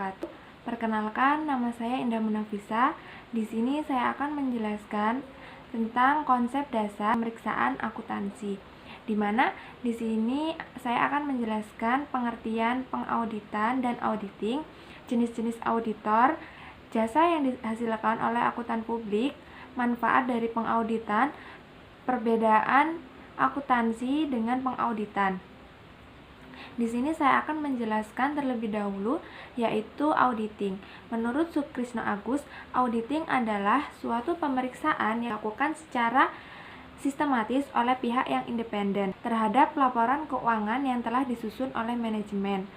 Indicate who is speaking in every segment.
Speaker 1: wabarakatuh. Perkenalkan, nama saya Indah Munafisa. Di sini saya akan menjelaskan tentang konsep dasar pemeriksaan akuntansi. Di mana di sini saya akan menjelaskan pengertian pengauditan dan auditing, jenis-jenis auditor, jasa yang dihasilkan oleh akuntan publik, manfaat dari pengauditan, perbedaan akuntansi dengan pengauditan. Di sini saya akan menjelaskan terlebih dahulu yaitu auditing. Menurut Sukrisno Agus, auditing adalah suatu pemeriksaan yang dilakukan secara sistematis oleh pihak yang independen terhadap laporan keuangan yang telah disusun oleh manajemen,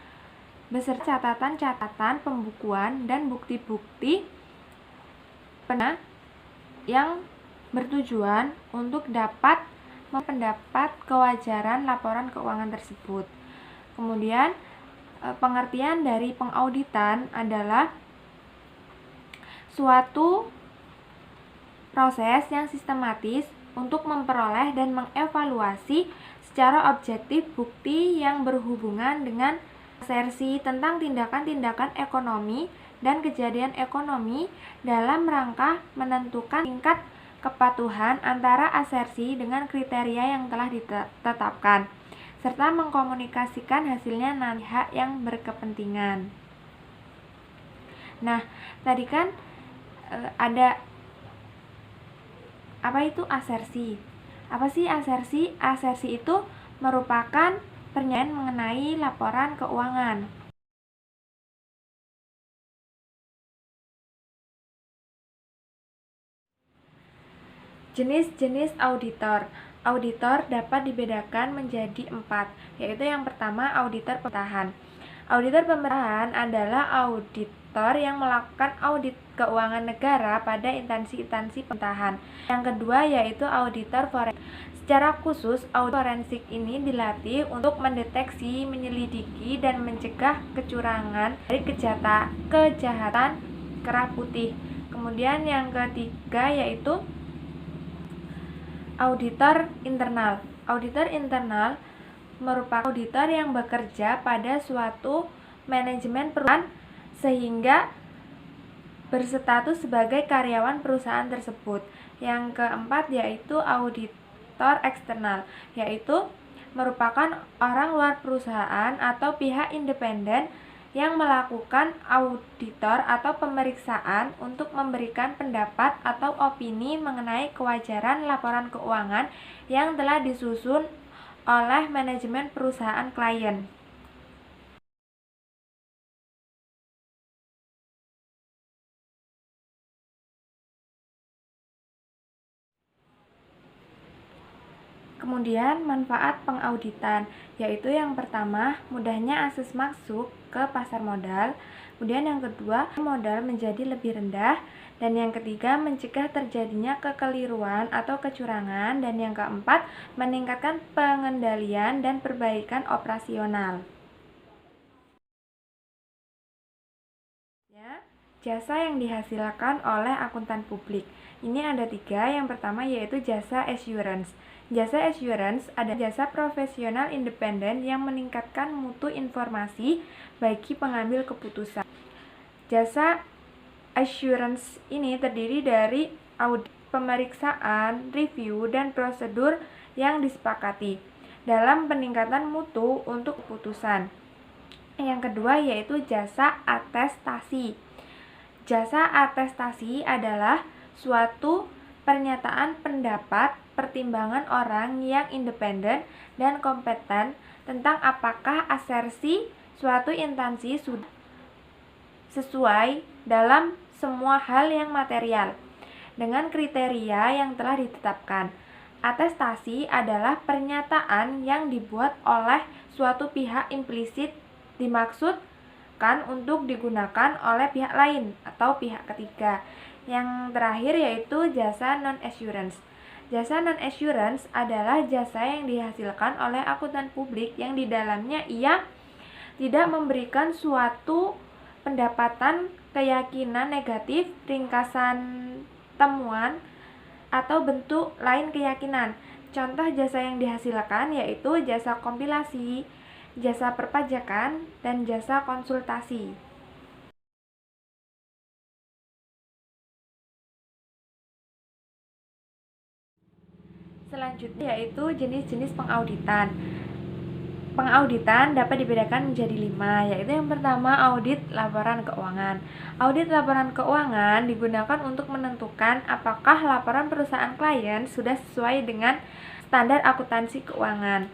Speaker 1: beserta catatan-catatan pembukuan dan bukti-bukti yang bertujuan untuk dapat mendapat kewajaran laporan keuangan tersebut. Kemudian pengertian dari pengauditan adalah suatu proses yang sistematis untuk memperoleh dan mengevaluasi secara objektif bukti yang berhubungan dengan asersi tentang tindakan-tindakan ekonomi dan kejadian ekonomi dalam rangka menentukan tingkat kepatuhan antara asersi dengan kriteria yang telah ditetapkan, serta mengkomunikasikan hasilnya nanti pihak yang berkepentingan. Nah, tadi kan ada apa itu asersi? Apa sih asersi? Asersi itu merupakan pernyataan mengenai laporan keuangan. Jenis-jenis auditor. Auditor dapat dibedakan menjadi 4, yaitu yang pertama auditor pemerintahan. Auditor pemerintahan adalah auditor yang melakukan audit keuangan negara pada instansi-instansi pemerintahan. Yang kedua yaitu auditor forensik. Secara khusus, audit forensik ini dilatih untuk mendeteksi, menyelidiki, dan mencegah kecurangan dari kejahatan kerah putih. Kemudian yang ketiga yaitu auditor internal. Auditor internal merupakan auditor yang bekerja pada suatu manajemen perusahaan sehingga berstatus sebagai karyawan perusahaan tersebut. Yang keempat yaitu auditor eksternal, yaitu merupakan orang luar perusahaan atau pihak independen yang melakukan auditor atau pemeriksaan untuk memberikan pendapat atau opini mengenai kewajaran laporan keuangan yang telah disusun oleh manajemen perusahaan klien. Kemudian manfaat pengauditan, yaitu yang pertama mudahnya akses masuk ke pasar modal, kemudian yang kedua modal menjadi lebih rendah, dan yang ketiga mencegah terjadinya kekeliruan atau kecurangan, dan yang keempat meningkatkan pengendalian dan perbaikan operasional. Jasa yang dihasilkan oleh akuntan publik. Ini ada 3. Yang pertama yaitu jasa assurance. Jasa assurance adalah jasa profesional independen yang meningkatkan mutu informasi bagi pengambil keputusan. Jasa assurance ini terdiri dari audit, pemeriksaan, review, dan prosedur yang disepakati dalam peningkatan mutu untuk keputusan. Yang kedua yaitu jasa atestasi. Jasa atestasi adalah suatu pernyataan pendapat pertimbangan orang yang independen dan kompeten tentang apakah asersi suatu instansi sudah sesuai dalam semua hal yang material dengan kriteria yang telah ditetapkan. Atestasi adalah pernyataan yang dibuat oleh suatu pihak implisit dimaksudkan untuk digunakan oleh pihak lain atau pihak ketiga. Yang terakhir yaitu jasa non-assurance. Jasa non-assurance adalah jasa yang dihasilkan oleh akuntan publik yang di dalamnya ia tidak memberikan suatu pendapatan, keyakinan negatif, ringkasan temuan, atau bentuk lain keyakinan. Contoh jasa yang dihasilkan yaitu jasa kompilasi, jasa perpajakan, dan jasa konsultasi. Selanjutnya yaitu jenis-jenis pengauditan. Pengauditan dapat dibedakan menjadi 5, yaitu yang pertama audit laporan keuangan. Audit laporan keuangan digunakan untuk menentukan apakah laporan perusahaan klien sudah sesuai dengan standar akuntansi keuangan.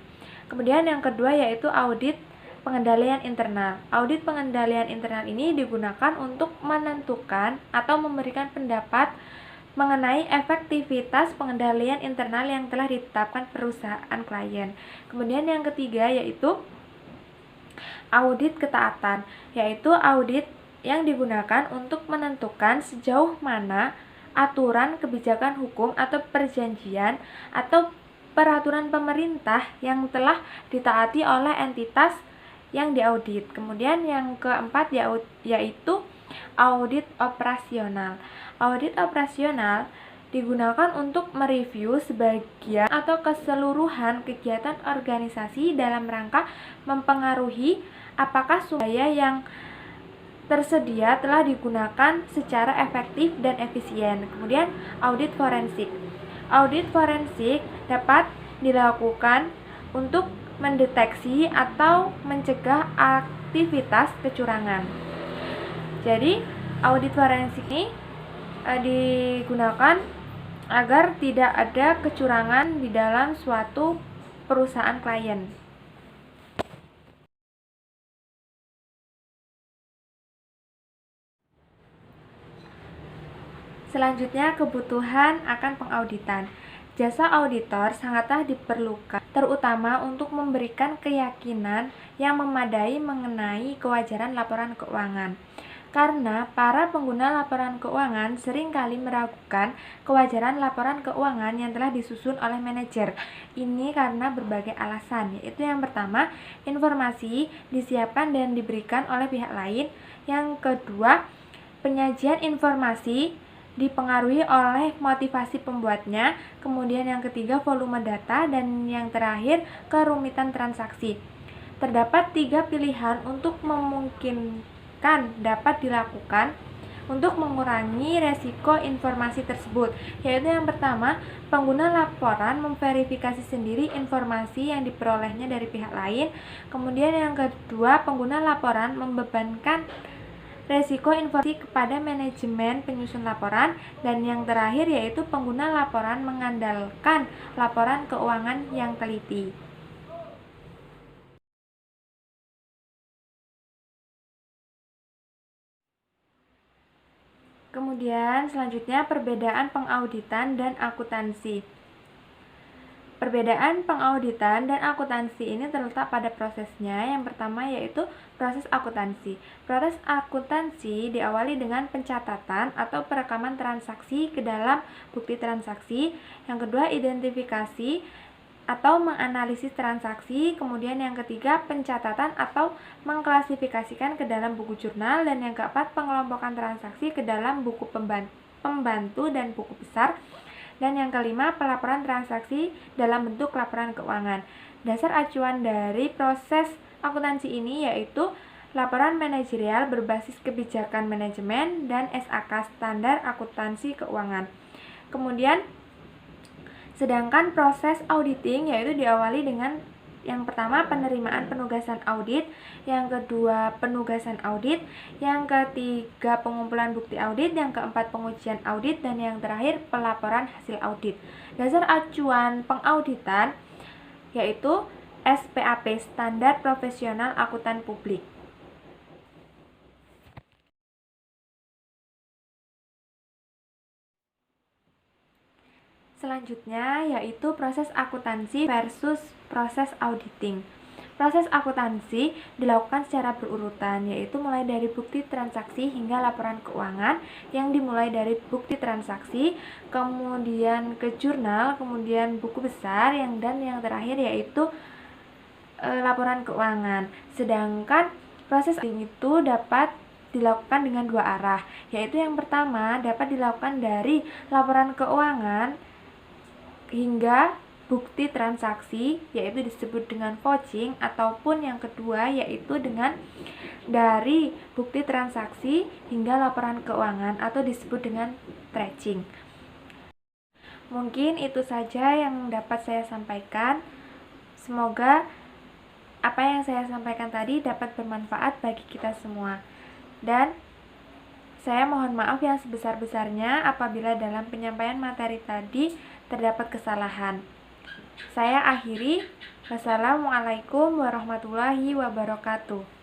Speaker 1: Kemudian yang kedua yaitu audit pengendalian internal. Audit pengendalian internal ini digunakan untuk menentukan atau memberikan pendapat mengenai efektivitas pengendalian internal yang telah ditetapkan perusahaan klien. Kemudian yang ketiga yaitu audit ketaatan, yaitu audit yang digunakan untuk menentukan sejauh mana aturan, kebijakan hukum atau perjanjian atau peraturan pemerintah yang telah ditaati oleh entitas yang diaudit. Kemudian yang keempat yaitu audit operasional. Audit operasional digunakan untuk mereview sebagian atau keseluruhan kegiatan organisasi dalam rangka mempengaruhi apakah sumber daya yang tersedia telah digunakan secara efektif dan efisien. Kemudian audit forensik. Audit forensik dapat dilakukan untuk mendeteksi atau mencegah aktivitas kecurangan. Jadi audit forensik ini digunakan agar tidak ada kecurangan di dalam suatu perusahaan klien. Selanjutnya, kebutuhan akan pengauditan. Jasa auditor sangatlah diperlukan, terutama untuk memberikan keyakinan yang memadai mengenai kewajaran laporan keuangan. Karena para pengguna laporan keuangan seringkali meragukan kewajaran laporan keuangan yang telah disusun oleh manajer. Ini karena berbagai alasan, yaitu yang pertama, informasi disiapkan dan diberikan oleh pihak lain. Yang kedua, penyajian informasi dipengaruhi oleh motivasi pembuatnya. Kemudian yang ketiga, volume data. Dan yang terakhir, kerumitan transaksi. Terdapat 3 pilihan untuk memungkinkan dapat dilakukan untuk mengurangi resiko informasi tersebut, yaitu yang pertama, pengguna laporan memverifikasi sendiri informasi yang diperolehnya dari pihak lain. Kemudian yang kedua, pengguna laporan membebankan resiko informasi kepada manajemen penyusun laporan. Dan yang terakhir yaitu pengguna laporan mengandalkan laporan keuangan yang teliti. Kemudian selanjutnya perbedaan pengauditan dan akuntansi. Perbedaan pengauditan dan akuntansi ini terletak pada prosesnya. Yang pertama yaitu proses akuntansi. Proses akuntansi diawali dengan pencatatan atau perekaman transaksi ke dalam bukti transaksi. Yang kedua, identifikasi atau menganalisis transaksi. Kemudian yang ketiga, pencatatan atau mengklasifikasikan ke dalam buku jurnal. Dan yang keempat, pengelompokan transaksi ke dalam buku pembantu dan buku besar. Dan yang kelima, pelaporan transaksi dalam bentuk laporan keuangan. Dasar acuan dari proses akuntansi ini yaitu laporan manajerial berbasis kebijakan manajemen dan SAK, standar akuntansi keuangan. Kemudian sedangkan proses auditing yaitu diawali dengan yang pertama, penerimaan penugasan audit. Yang kedua, penugasan audit. Yang ketiga, pengumpulan bukti audit. Yang keempat, pengujian audit. Dan yang terakhir, pelaporan hasil audit. Dasar acuan pengauditan yaitu SPAP, Standar Profesional Akuntan Publik. Selanjutnya yaitu proses akuntansi versus proses auditing. Proses akuntansi dilakukan secara berurutan, yaitu mulai dari bukti transaksi hingga laporan keuangan, yang dimulai dari bukti transaksi, kemudian ke jurnal, kemudian buku besar, dan yang terakhir yaitu laporan keuangan. Sedangkan proses auditing itu dapat dilakukan dengan 2 arah, yaitu yang pertama dapat dilakukan dari laporan keuangan hingga bukti transaksi, yaitu disebut dengan vouching, ataupun yang kedua yaitu dengan dari bukti transaksi hingga laporan keuangan atau disebut dengan tracing. Mungkin itu saja yang dapat saya sampaikan. Semoga apa yang saya sampaikan tadi dapat bermanfaat bagi kita semua. Dan saya mohon maaf yang sebesar-besarnya apabila dalam penyampaian materi tadi terdapat kesalahan. Saya akhiri. Wassalamualaikum warahmatullahi wabarakatuh.